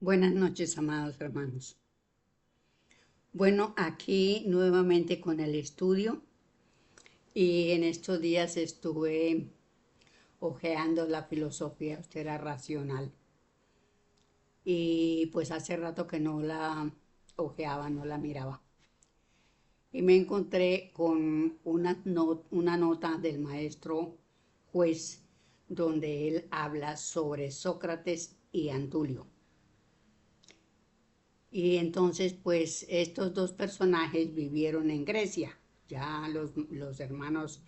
Buenas noches, amados hermanos. Bueno, aquí nuevamente con el estudio y en estos días estuve hojeando la filosofía austera racional y pues hace rato que no la hojeaba, no la miraba. Y me encontré con una nota del maestro Juez donde él habla sobre Sócrates y Antulio. Y entonces, pues, estos dos personajes vivieron en Grecia. Ya los hermanos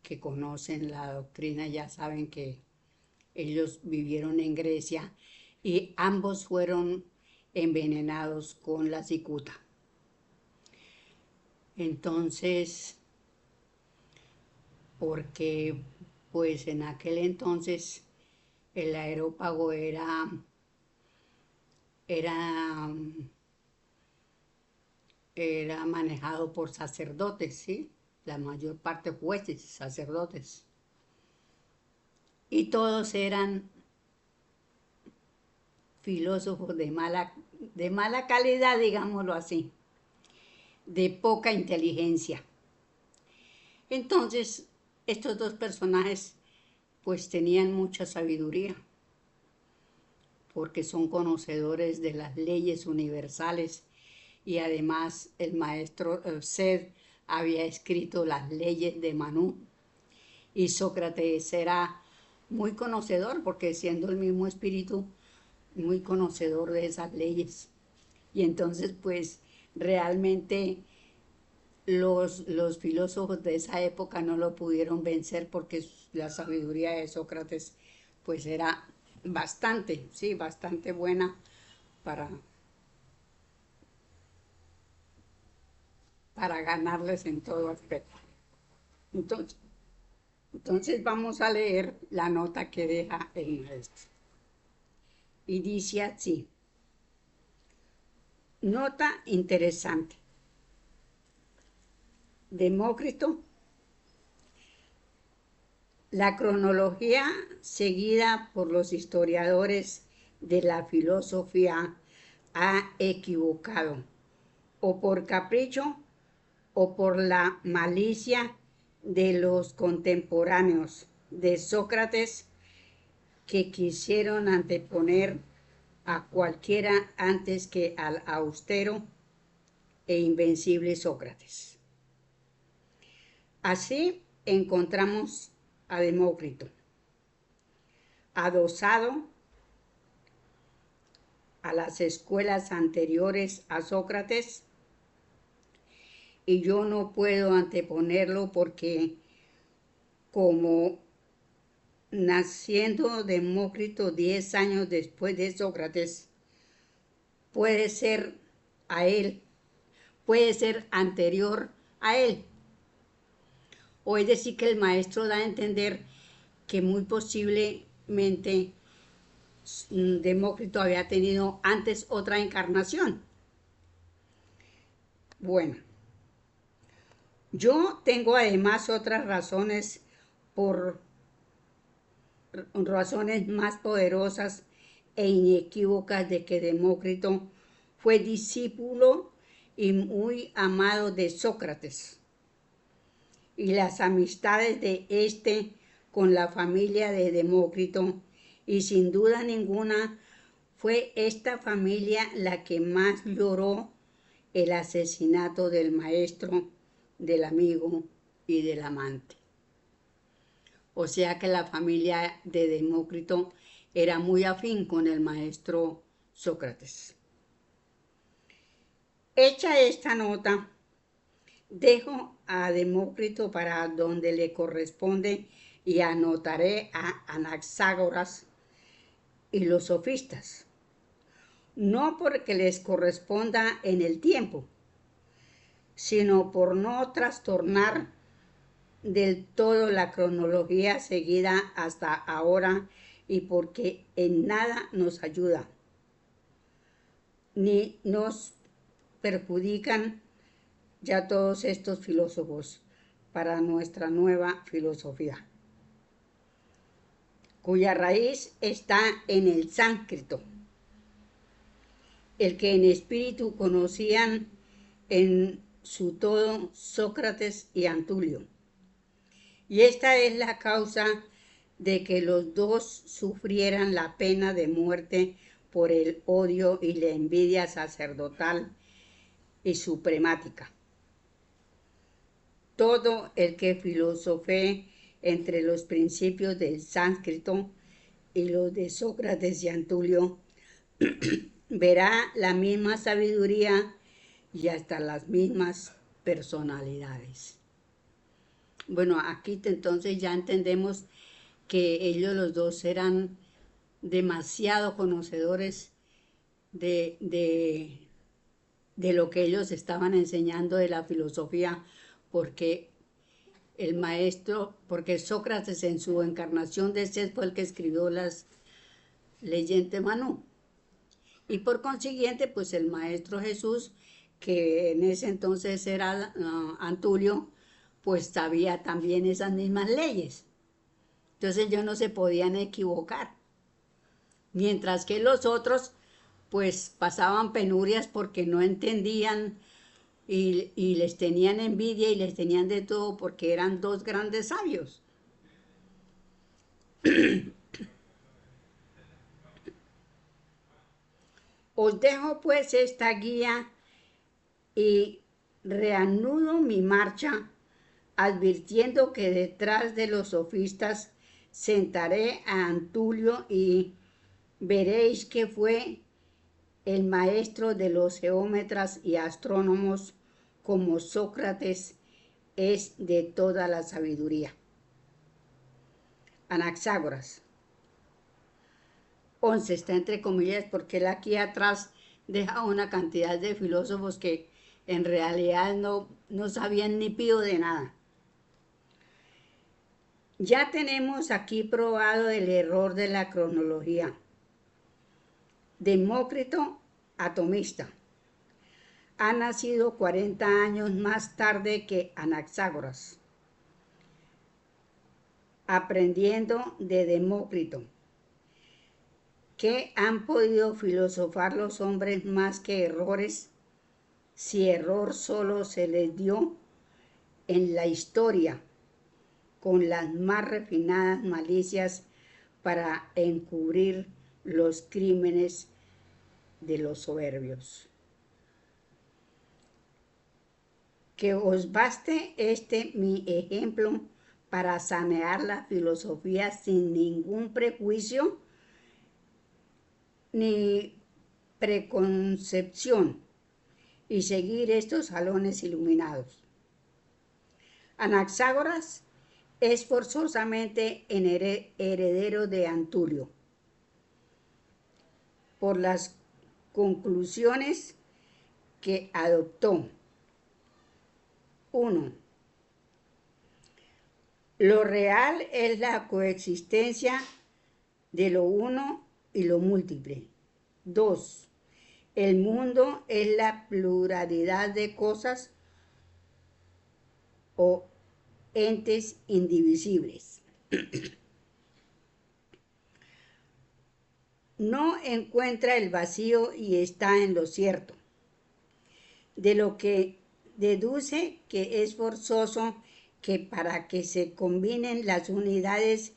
que conocen la doctrina ya saben que ellos vivieron en Grecia y ambos fueron envenenados con la cicuta. Entonces, porque pues en aquel entonces el aerópago era era manejado por sacerdotes, ¿sí? La mayor parte jueces, sacerdotes. Y todos eran filósofos de mala calidad, digámoslo así, de poca inteligencia. Entonces, estos dos personajes pues tenían mucha sabiduría, porque son conocedores de las leyes universales y además el maestro Sed había escrito las leyes de Manú y Sócrates era muy conocedor porque siendo el mismo espíritu, muy conocedor de esas leyes. Y entonces pues realmente los filósofos de esa época no lo pudieron vencer porque la sabiduría de Sócrates pues era bastante, sí, bastante buena para, para ganarles en todo aspecto. Entonces, entonces vamos a leer la nota que deja el maestro. Y dice así, nota interesante. Demócrito, la cronología seguida por los historiadores de la filosofía ha equivocado, o por capricho o por la malicia de los contemporáneos de Sócrates que quisieron anteponer a cualquiera antes que al austero e invencible Sócrates. Así encontramos a Demócrito, adosado a las escuelas anteriores a Sócrates, y yo no puedo anteponerlo porque como naciendo Demócrito 10 años después de Sócrates, puede ser a él, puede ser anterior a él. O es decir, que el maestro da a entender que muy posiblemente Demócrito había tenido antes otra encarnación. Bueno, yo tengo además otras razones por razones más poderosas e inequívocas de que Demócrito fue discípulo y muy amado de Sócrates, y las amistades de este con la familia de Demócrito, y sin duda ninguna fue esta familia la que más lloró el asesinato del maestro, del amigo y del amante. O sea que la familia de Demócrito era muy afín con el maestro Sócrates. Hecha esta nota, dejo a Demócrito para donde le corresponde y anotaré a Anaxágoras y los sofistas. No porque les corresponda en el tiempo, sino por no trastornar del todo la cronología seguida hasta ahora y porque en nada nos ayuda, ni nos perjudican ya todos estos filósofos para nuestra nueva filosofía, cuya raíz está en el sánscrito. el que en espíritu conocían en su todo Sócrates y Antulio. Y esta es la causa de que los dos sufrieran la pena de muerte por el odio y la envidia sacerdotal y supremática. Todo el que filosofé entre los principios del sánscrito y los de Sócrates y Antulio verá la misma sabiduría y hasta las mismas personalidades. Bueno, aquí entonces ya entendemos que ellos los dos eran demasiado conocedores de lo que ellos estaban enseñando de la filosofía, porque el maestro, porque Sócrates en su encarnación de ser fue el que escribió las leyes de Manú. Y por consiguiente, pues el maestro Jesús, que en ese entonces era Antulio, pues sabía también esas mismas leyes. Entonces ellos no se podían equivocar. Mientras que los otros, pues pasaban penurias porque no entendían y les tenían envidia y les tenían de todo porque eran dos grandes sabios. Os dejo pues esta guía y reanudo mi marcha advirtiendo que detrás de los sofistas sentaré a Antulio y veréis que fue el maestro de los geómetras y astrónomos, como Sócrates es de toda la sabiduría. Anaxágoras. 11 está entre comillas porque él aquí atrás deja una cantidad de filósofos que en realidad no sabían ni pío de nada. Ya tenemos aquí probado el error de la cronología. Demócrito, atomista, ha nacido 40 años más tarde que Anaxágoras, aprendiendo de Demócrito. ¿Qué han podido filosofar los hombres más que errores, si error solo se les dio en la historia, con las más refinadas malicias para encubrir los crímenes de los soberbios? Que os baste mi ejemplo para sanear la filosofía sin ningún prejuicio ni preconcepción y seguir estos salones iluminados. Anaxágoras es forzosamente heredero de Antulio por las conclusiones que adoptó. 1. Lo real es la coexistencia de lo uno y lo múltiple. 2. El mundo es la pluralidad de cosas o entes indivisibles. No encuentra el vacío y está en lo cierto, de lo que deduce que es forzoso que para que se combinen las unidades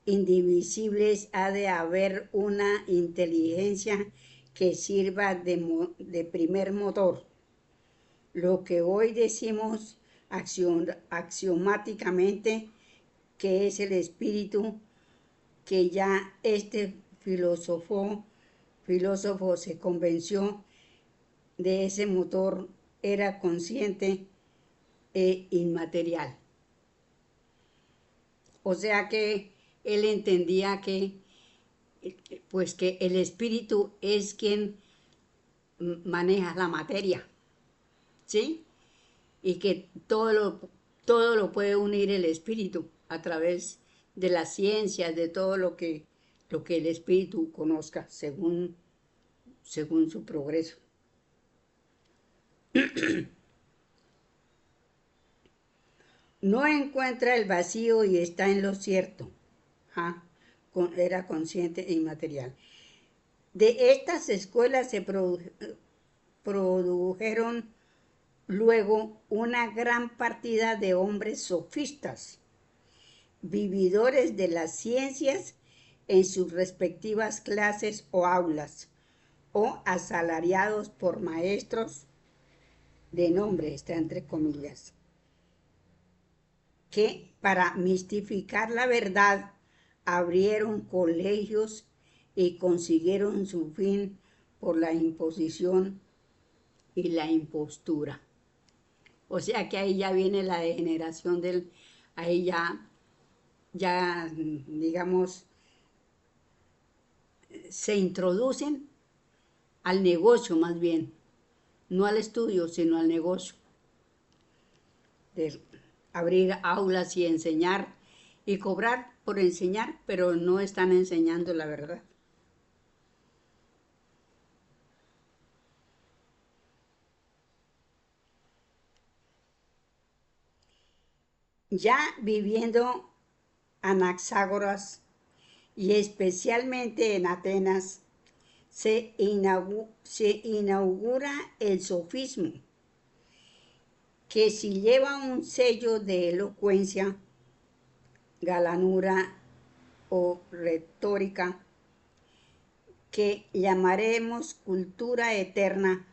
indivisibles ha de haber una inteligencia que sirva de primer motor. Lo que hoy decimos axiomáticamente que es el espíritu, que ya este filósofo se convenció de ese motor, era consciente e inmaterial. O sea que él entendía que, pues que el espíritu es quien maneja la materia, ¿sí? Y que todo lo puede unir el espíritu a través de las ciencias, de todo lo que el espíritu conozca según su progreso. No encuentra el vacío y está en lo cierto. Era consciente e inmaterial. De estas escuelas se produjeron luego una gran partida de hombres sofistas, vividores de las ciencias en sus respectivas clases o aulas, o asalariados por maestros de nombre, está entre comillas, que para mistificar la verdad abrieron colegios y consiguieron su fin por la imposición y la impostura. O sea que ahí ya viene la degeneración ahí ya digamos, se introducen al negocio más bien, no al estudio, sino al negocio, de abrir aulas y enseñar y cobrar por enseñar, pero no están enseñando la verdad. Ya viviendo Anaxágoras y especialmente en Atenas, se inaugura el sofismo, que si lleva un sello de elocuencia, galanura o retórica, que llamaremos cultura eterna,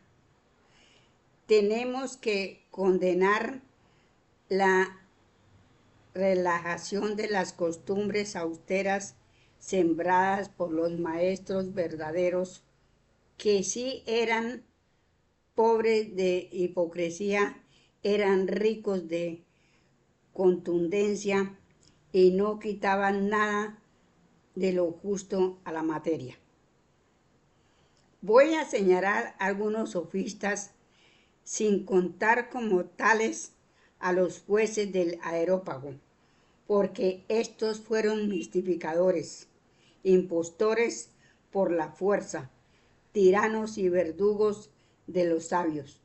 tenemos que condenar la relajación de las costumbres austeras sembradas por los maestros verdaderos, que sí eran pobres de hipocresía, eran ricos de contundencia y no quitaban nada de lo justo a la materia. Voy a señalar algunos sofistas sin contar como tales a los jueces del Areópago, porque estos fueron mistificadores, impostores por la fuerza, tiranos y verdugos de los sabios.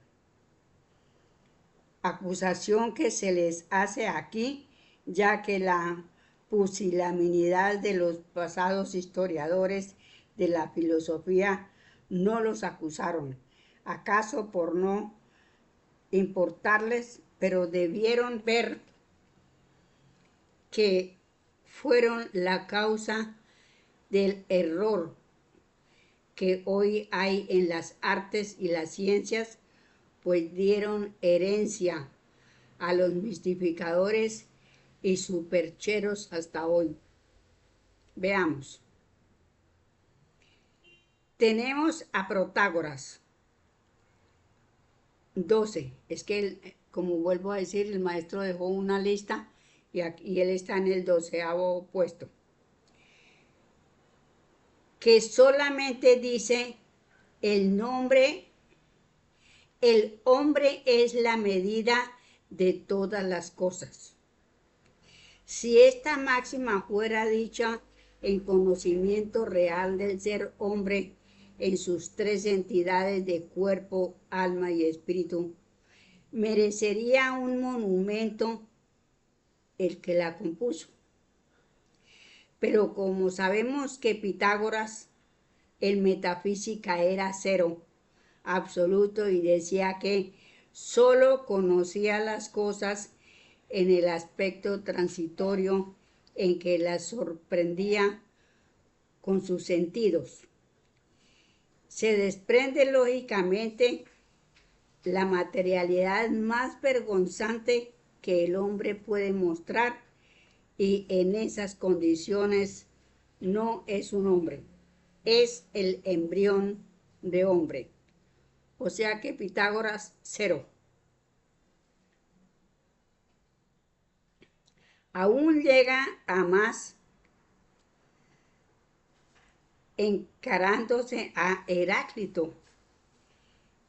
Acusación que se les hace aquí, ya que la pusilanimidad de los pasados historiadores de la filosofía no los acusaron, acaso por no importarles, pero debieron ver que fueron la causa del error que hoy hay en las artes y las ciencias, pues dieron herencia a los mistificadores y supercheros hasta hoy. Veamos. Tenemos a Protágoras, 12. Es que, como vuelvo a decir, el maestro dejó una lista y él está en el 12º puesto. Que solamente dice el hombre es la medida de todas las cosas. Si esta máxima fuera dicha en conocimiento real del ser hombre en sus tres entidades de cuerpo, alma y espíritu, merecería un monumento el que la compuso. Pero como sabemos que Pitágoras en metafísica era cero absoluto y decía que solo conocía las cosas en el aspecto transitorio en que las sorprendía con sus sentidos. Se desprende lógicamente la materialidad más vergonzante que el hombre puede mostrar, y en esas condiciones no es un hombre, es el embrión de hombre. O sea que Pitágoras, cero. Aún llega a más encarándose a Heráclito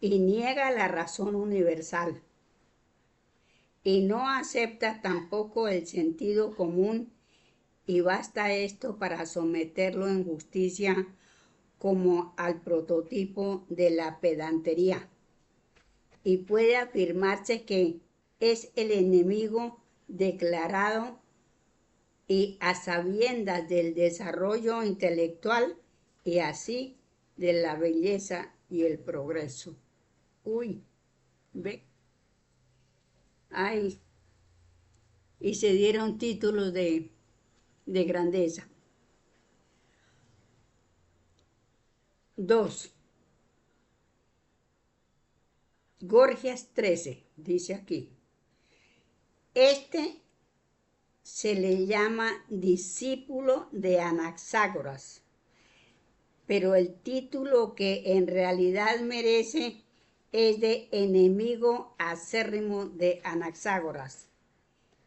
y niega la razón universal y no acepta tampoco el sentido común, y basta esto para someterlo en justicia como al prototipo de la pedantería, y puede afirmarse que es el enemigo declarado y a sabiendas del desarrollo intelectual y así de la belleza y el progreso. Uy, ve, ay, y se dieron títulos de grandeza. 2. Gorgias 13, dice aquí. Este se le llama discípulo de Anaxágoras, pero el título que en realidad merece es de enemigo acérrimo de Anaxágoras,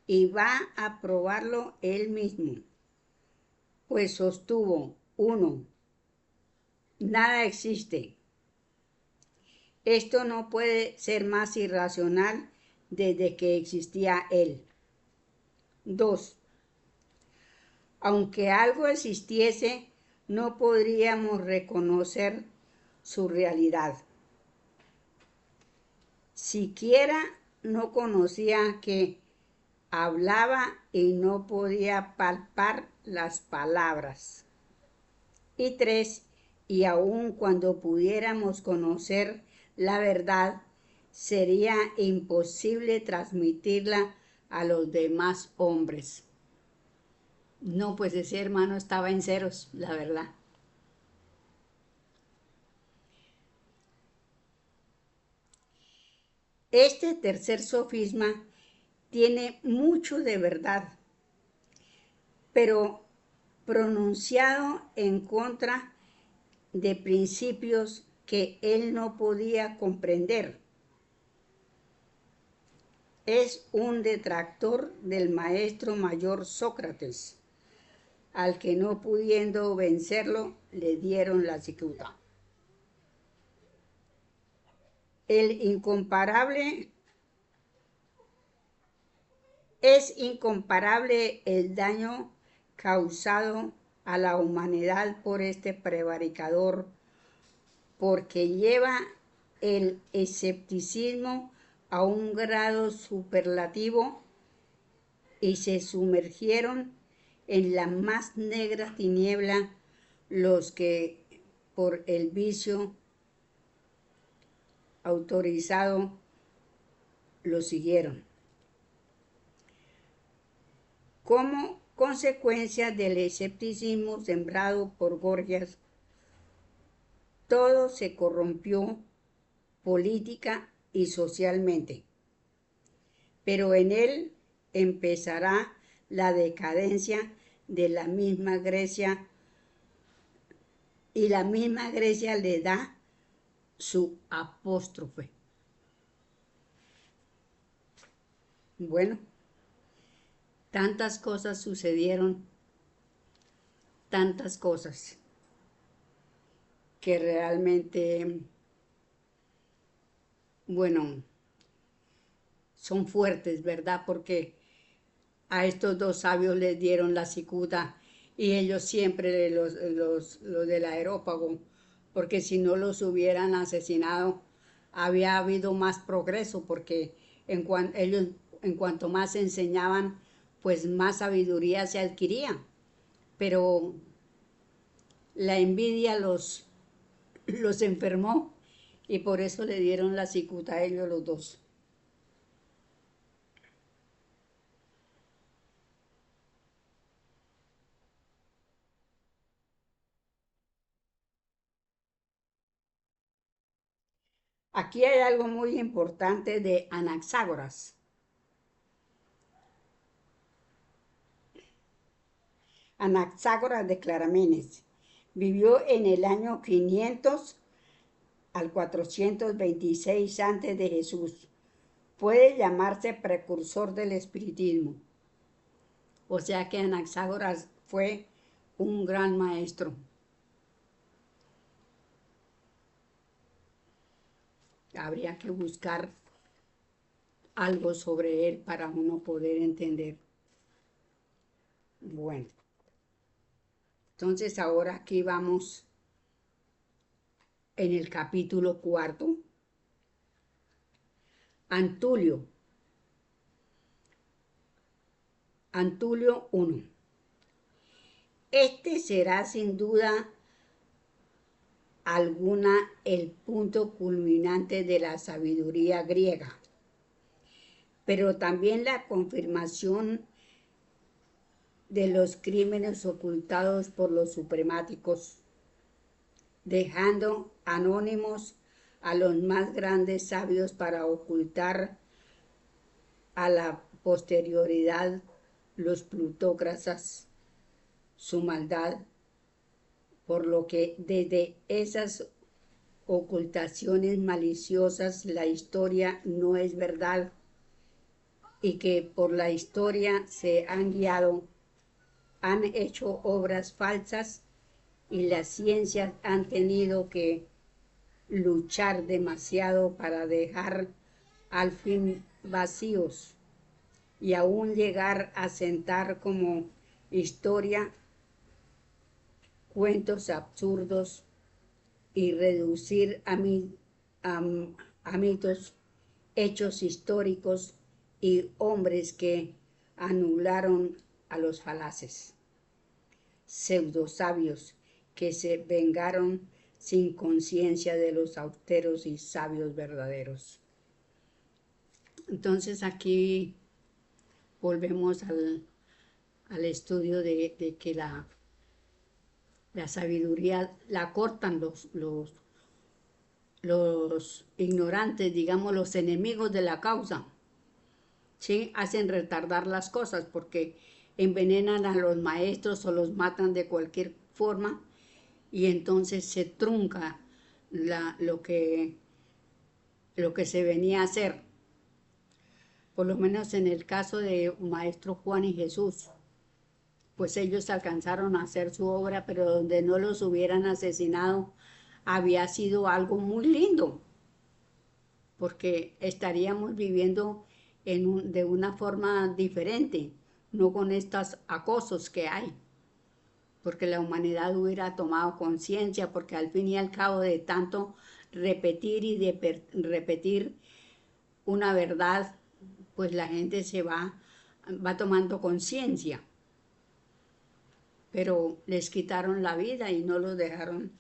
y va a probarlo él mismo, pues sostuvo: 1. Nada existe. Esto no puede ser más irracional desde que existía él. 2. Aunque algo existiese, no podríamos reconocer su realidad. Siquiera no conocía que hablaba y no podía palpar las palabras. Y 3. Y aun cuando pudiéramos conocer la verdad, sería imposible transmitirla a los demás hombres. No, pues ese hermano estaba en ceros, la verdad. Este tercer sofisma tiene mucho de verdad, pero pronunciado en contra de principios que él no podía comprender. Es un detractor del maestro mayor Sócrates, al que no pudiendo vencerlo, le dieron la cicuta. Es incomparable el daño causado a la humanidad por este prevaricador, porque lleva el escepticismo a un grado superlativo y se sumergieron en la más negra tiniebla los que por el vicio autorizado lo siguieron. Como consecuencia del escepticismo sembrado por Gorgias, todo se corrompió política y socialmente, pero en él empezará la decadencia de la misma Grecia, y la misma Grecia le da su apóstrofe. Bueno, tantas cosas sucedieron, tantas cosas que realmente, bueno, son fuertes, ¿verdad? Porque a estos dos sabios les dieron la cicuta y ellos siempre los del aerópago, porque si no los hubieran asesinado, había habido más progreso, porque ellos en cuanto más enseñaban, pues más sabiduría se adquiría. Pero la envidia los enfermó y por eso le dieron la cicuta a ellos los dos. Aquí hay algo muy importante de Anaxágoras. Anaxágoras de Claramenes vivió en el año 500 al 426 antes de Jesús. Puede llamarse precursor del espiritismo. O sea que Anaxágoras fue un gran maestro. Habría que buscar algo sobre él para uno poder entender. Bueno, entonces ahora aquí vamos en el capítulo 4. Antulio. Antulio 1. Este será sin duda alguna el punto culminante de la sabiduría griega, pero también la confirmación de los crímenes ocultados por los supremáticos, dejando anónimos a los más grandes sabios para ocultar a la posterioridad los plutócratas su maldad, por lo que desde esas ocultaciones maliciosas la historia no es verdad y que por la historia se han guiado, han hecho obras falsas y las ciencias han tenido que luchar demasiado para dejar al fin vacíos y aún llegar a sentar como historia cuentos absurdos y reducir a mitos hechos históricos y hombres que anularon a los falaces, pseudosabios que se vengaron sin conciencia de los austeros y sabios verdaderos. Entonces aquí volvemos al estudio de que la sabiduría la cortan los ignorantes, digamos los enemigos de la causa, ¿sí? Hacen retardar las cosas porque envenenan a los maestros o los matan de cualquier forma y entonces se trunca lo que se venía a hacer. Por lo menos en el caso de Maestro Juan y Jesús, pues ellos alcanzaron a hacer su obra, pero donde no los hubieran asesinado había sido algo muy lindo, porque estaríamos viviendo de una forma diferente, no con estos acosos que hay, porque la humanidad hubiera tomado conciencia, porque al fin y al cabo de tanto repetir y de repetir una verdad, pues la gente se va tomando conciencia. Pero les quitaron la vida y no los dejaron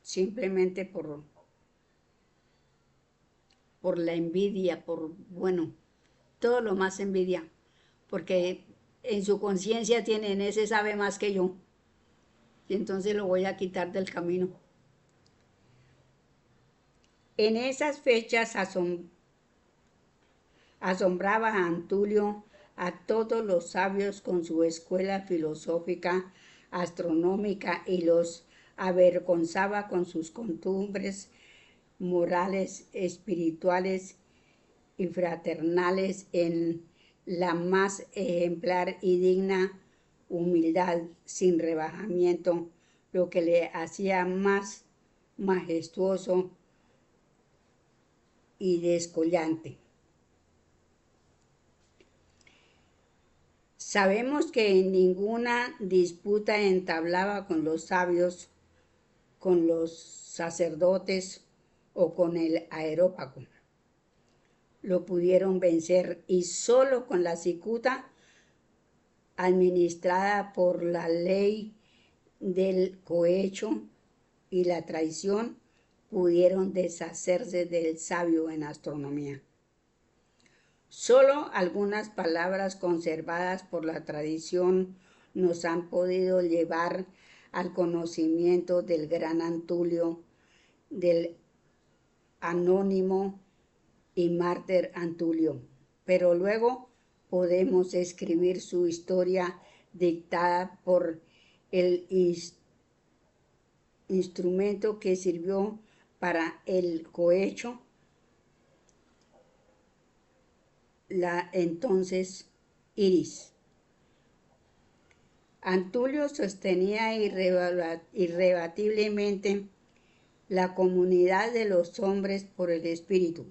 simplemente por la envidia, bueno, todo lo más envidia, porque en su conciencia tienen ese sabe más que yo, y entonces lo voy a quitar del camino. En esas fechas asombraba a Antulio a todos los sabios con su escuela filosófica, astronómica y los avergonzaba con sus costumbres morales, espirituales y fraternales en la más ejemplar y digna humildad sin rebajamiento, lo que le hacía más majestuoso y descollante. Sabemos que en ninguna disputa entablaba con los sabios, con los sacerdotes o con el areópago. Lo pudieron vencer y solo con la cicuta administrada por la ley del cohecho y la traición pudieron deshacerse del sabio en astronomía. Solo algunas palabras conservadas por la tradición nos han podido llevar al conocimiento del gran Antulio, del anónimo y mártir Antulio, pero luego podemos escribir su historia dictada por el instrumento que sirvió para el cohecho, la entonces Iris. Antulio sostenía irrebatiblemente la comunidad de los hombres por el espíritu,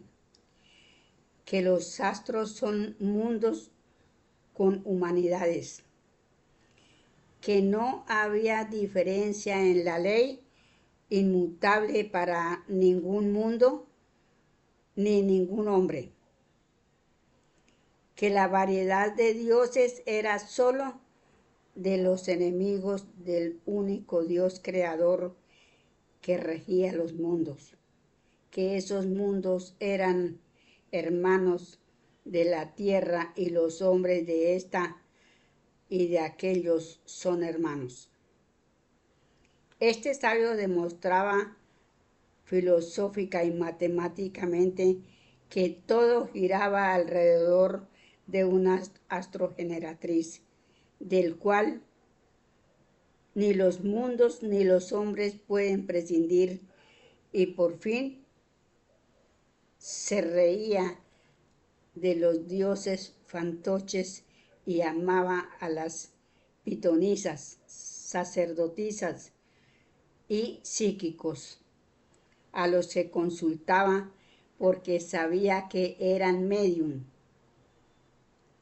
que los astros son mundos con humanidades, que no había diferencia en la ley inmutable para ningún mundo ni ningún hombre, que la variedad de dioses era solo de los enemigos del único Dios creador que regía los mundos, que esos mundos eran hermanos de la tierra y los hombres de esta y de aquellos son hermanos. Este sabio demostraba filosófica y matemáticamente que todo giraba alrededor de una astrogeneratriz, del cual ni los mundos ni los hombres pueden prescindir, y por fin se reía de los dioses fantoches y amaba a las pitonisas, sacerdotisas y psíquicos, a los que consultaba porque sabía que eran medium,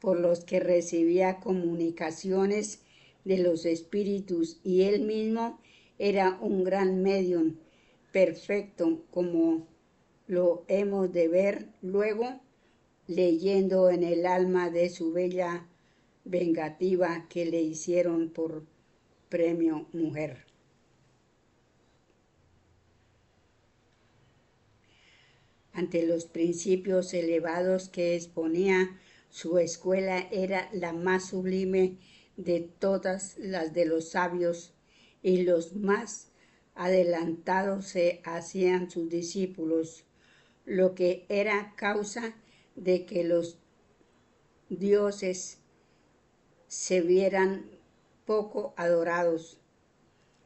por los que recibía comunicaciones de los espíritus, y él mismo era un gran medium perfecto, como lo hemos de ver luego leyendo en el alma de su bella vengativa que le hicieron por premio mujer. Ante los principios elevados que exponía, su escuela era la más sublime de todas las de los sabios, y los más adelantados se hacían sus discípulos, lo que era causa de que los dioses se vieran poco adorados,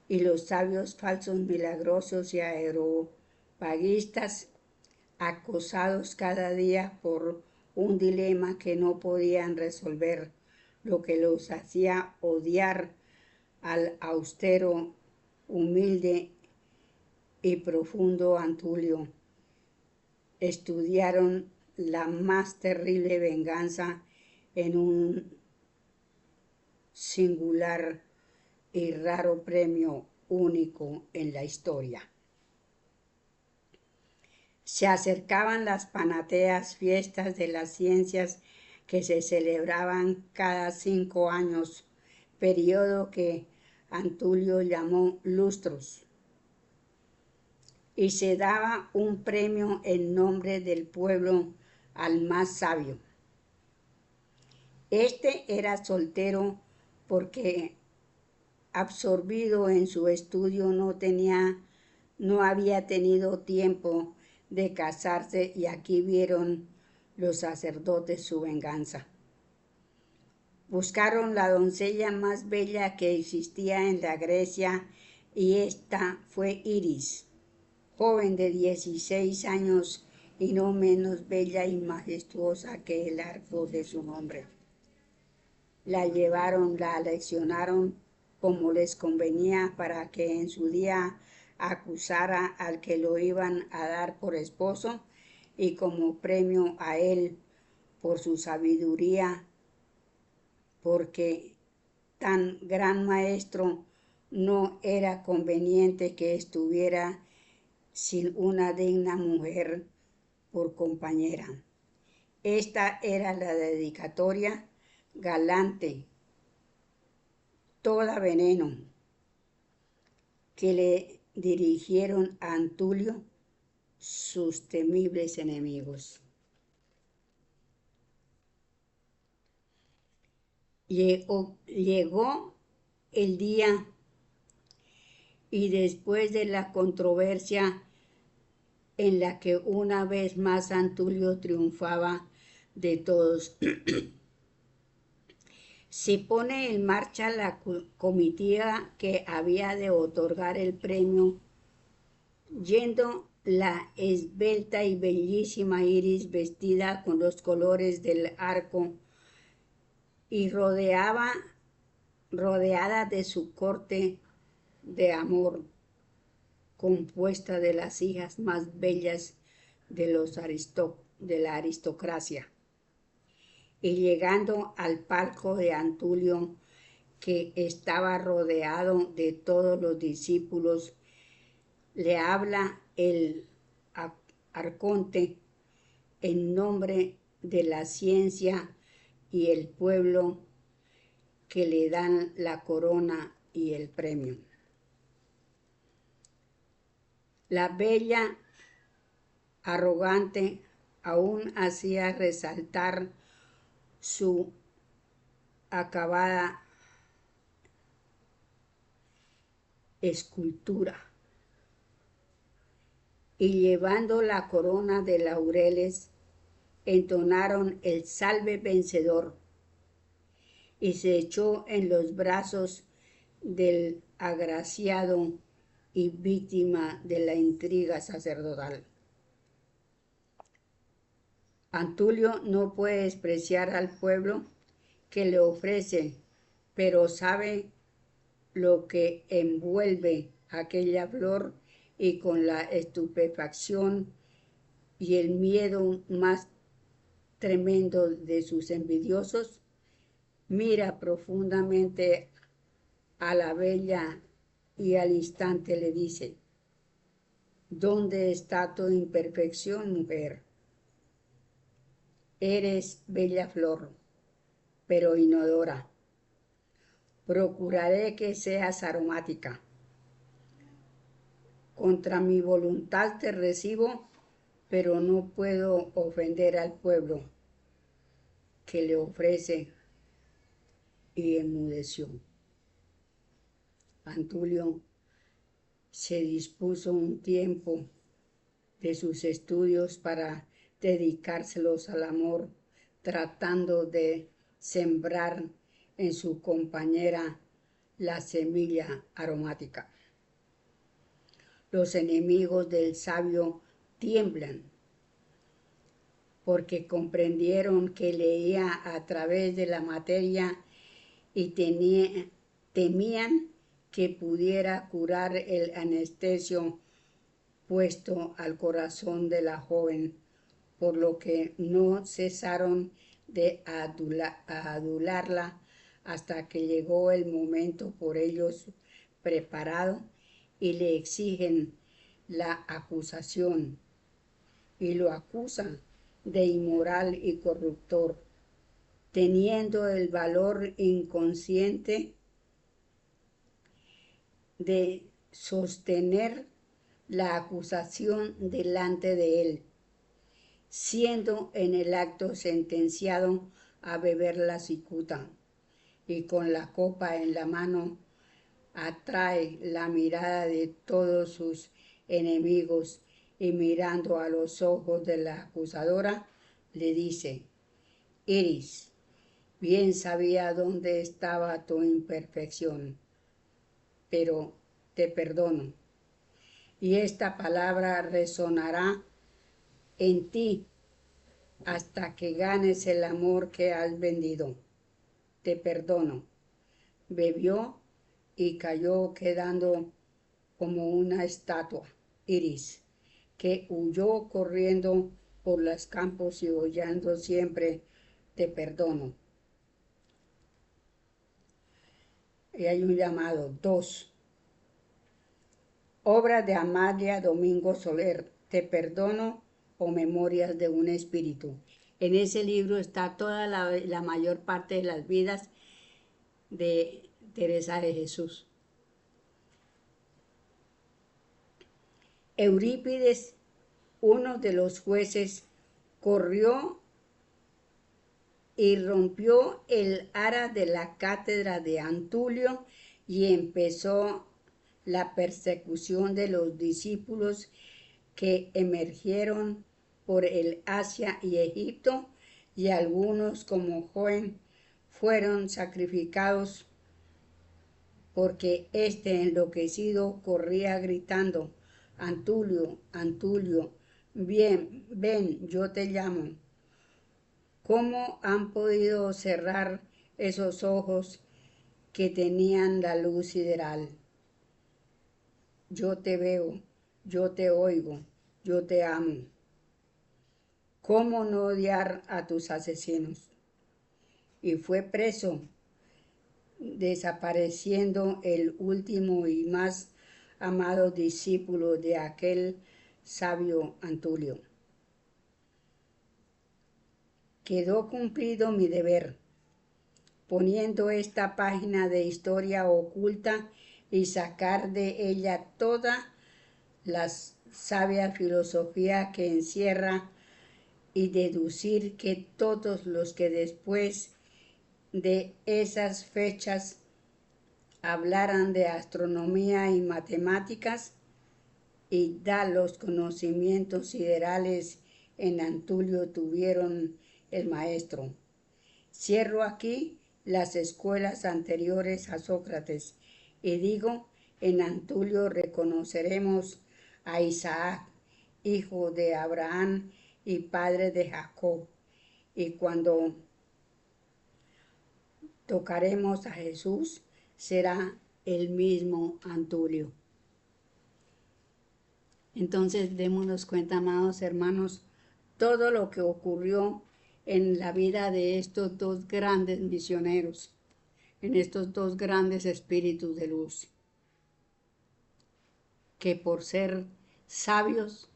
y los sabios falsos, milagrosos y aeropagistas acosados cada día por un dilema que no podían resolver, lo que los hacía odiar al austero, humilde y profundo Antulio. Estudiaron la más terrible venganza en un singular y raro premio único en la historia. Se acercaban las panateas fiestas de las ciencias que se celebraban cada 5 años, periodo que Antulio llamó lustros, y se daba un premio en nombre del pueblo al más sabio. Este era soltero porque, absorbido en su estudio, no había tenido tiempo de casarse, y aquí vieron los sacerdotes su venganza. Buscaron la doncella más bella que existía en la Grecia, y esta fue Iris, joven de 16 años y no menos bella y majestuosa que el arco de su nombre. La llevaron, la aleccionaron como les convenía, para que en su día acusara al que lo iban a dar por esposo, y como premio a él por su sabiduría, porque tan gran maestro no era conveniente que estuviera sin una digna mujer por compañera. Esta era la dedicatoria galante, toda veneno, que le dirigieron a Antulio sus temibles enemigos. Llegó el día, y después de la controversia en la que una vez más Antulio triunfaba de todos, se pone en marcha la comitiva que había de otorgar el premio, yendo la esbelta y bellísima Iris vestida con los colores del arco y rodeada de su corte de amor, compuesta de las hijas más bellas de la aristocracia. Y llegando al palco de Antulio, que estaba rodeado de todos los discípulos, le habla el arconte en nombre de la ciencia y el pueblo, que le dan la corona y el premio. La bella arrogante aún hacía resaltar su acabada escultura y llevando la corona de laureles entonaron el salve vencedor y se echó en los brazos del agraciado y víctima de la intriga sacerdotal. Antulio no puede despreciar al pueblo que le ofrece, pero sabe lo que envuelve aquella flor y con la estupefacción y el miedo más tremendo de sus envidiosos, mira profundamente a la bella y al instante le dice: ¿dónde está tu imperfección, mujer? Eres bella flor, pero inodora. Procuraré que seas aromática. Contra mi voluntad te recibo, pero no puedo ofender al pueblo que le ofrece. Y enmudeció. Antulio se dispuso un tiempo de sus estudios para dedicárselos al amor, tratando de sembrar en su compañera la semilla aromática. Los enemigos del sabio tiemblan porque comprendieron que leía a través de la materia y temían que pudiera curar el anestesio puesto al corazón de la joven, por lo que no cesaron de adularla hasta que llegó el momento por ellos preparado y le exigen la acusación y lo acusan de inmoral y corruptor, teniendo el valor inconsciente de sostener la acusación delante de él, siendo en el acto sentenciado a beber la cicuta, y con la copa en la mano atrae la mirada de todos sus enemigos y mirando a los ojos de la acusadora le dice: Iris, bien sabía dónde estaba tu imperfección, pero te perdono. Y esta palabra resonará en ti hasta que ganes el amor que has vendido. Te perdono. Bebió y cayó quedando como una estatua, Iris, que huyó corriendo por los campos y oyendo siempre: te perdono. Y hay un llamado. 2. Obra de Amalia Domingo Soler, Te perdono o Memorias de un espíritu. En ese libro está toda la mayor parte de las vidas de Teresa de Jesús. Eurípides, uno de los jueces, corrió y rompió el ara de la cátedra de Antulio y empezó la persecución de los discípulos que emergieron por el Asia y Egipto, y algunos como joven fueron sacrificados porque este enloquecido corría gritando: Antulio, Antulio, bien, ven, yo te llamo. ¿Cómo han podido cerrar esos ojos que tenían la luz sideral? Yo te veo, yo te oigo, yo te amo. ¿Cómo no odiar a tus asesinos? Y fue preso, desapareciendo el último y más amado discípulo de aquel sabio Antulio. Quedó cumplido mi deber, poniendo esta página de historia oculta y sacar de ella todas las sabia filosofía que encierra y deducir que todos los que después de esas fechas hablaran de astronomía y matemáticas y da los conocimientos siderales en Antulio tuvieron el maestro. Cierro aquí las escuelas anteriores a Sócrates y digo, en Antulio reconoceremos a Isaac, hijo de Abraham y padre de Jacob, y cuando tocaremos a Jesús será el mismo Antulio. Entonces démonos cuenta, amados hermanos, todo lo que ocurrió en la vida de estos dos grandes misioneros, en estos dos grandes espíritus de luz, que por ser sabios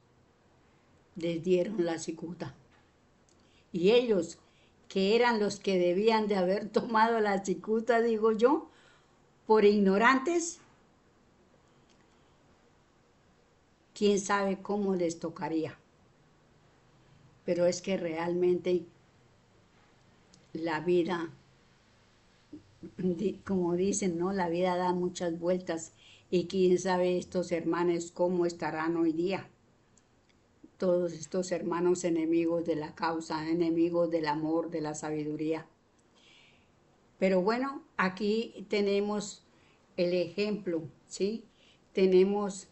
les dieron la cicuta. Y ellos, que eran los que debían de haber tomado la cicuta, digo yo, por ignorantes, quién sabe cómo les tocaría. Pero es que realmente la vida, como dicen, ¿no? La vida da muchas vueltas y quién sabe estos hermanos cómo estarán hoy día. Todos estos hermanos enemigos de la causa, enemigos del amor, de la sabiduría. Pero bueno, aquí tenemos el ejemplo, ¿sí? Tenemos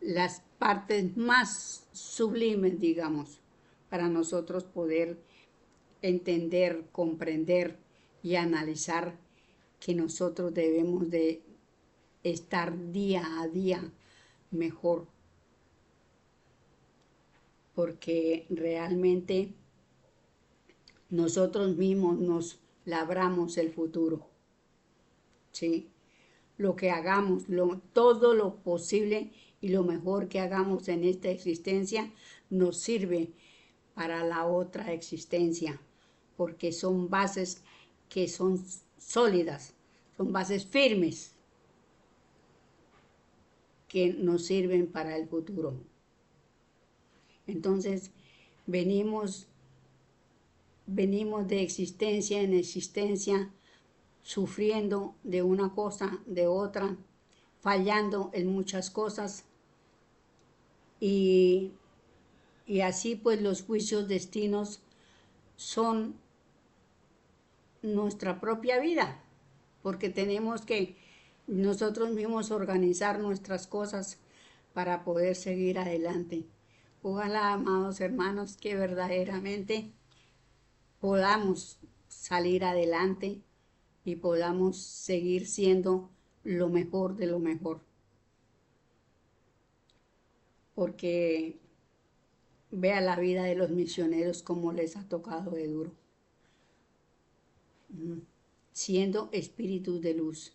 las partes más sublimes, digamos, para nosotros poder entender, comprender y analizar que nosotros debemos de estar día a día mejor, porque realmente nosotros mismos nos labramos el futuro, ¿sí? Lo que hagamos, todo lo posible y lo mejor que hagamos en esta existencia nos sirve para la otra existencia, porque son bases que son sólidas, son bases firmes que nos sirven para el futuro. Entonces, venimos de existencia en existencia, sufriendo de una cosa, de otra, fallando en muchas cosas y así pues los juicios destinos son nuestra propia vida, porque tenemos que nosotros mismos organizar nuestras cosas para poder seguir adelante. Ojalá, amados hermanos, que verdaderamente podamos salir adelante y podamos seguir siendo lo mejor de lo mejor. Porque vea la vida de los misioneros como les ha tocado de duro. Siendo espíritus de luz.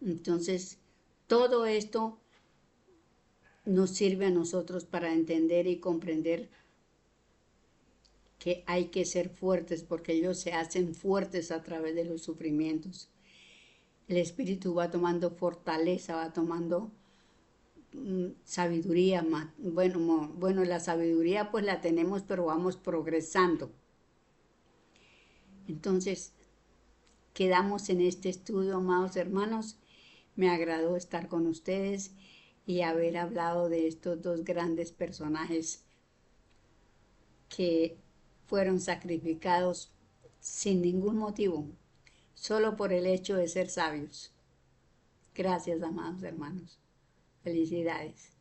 Entonces, todo esto nos sirve a nosotros para entender y comprender que hay que ser fuertes, porque ellos se hacen fuertes a través de los sufrimientos. El espíritu va tomando fortaleza, va tomando sabiduría. Bueno, la sabiduría pues la tenemos, pero vamos progresando. Entonces, quedamos en este estudio, amados hermanos. Me agradó estar con ustedes y haber hablado de estos dos grandes personajes que fueron sacrificados sin ningún motivo, solo por el hecho de ser sabios. Gracias, amados hermanos. Felicidades.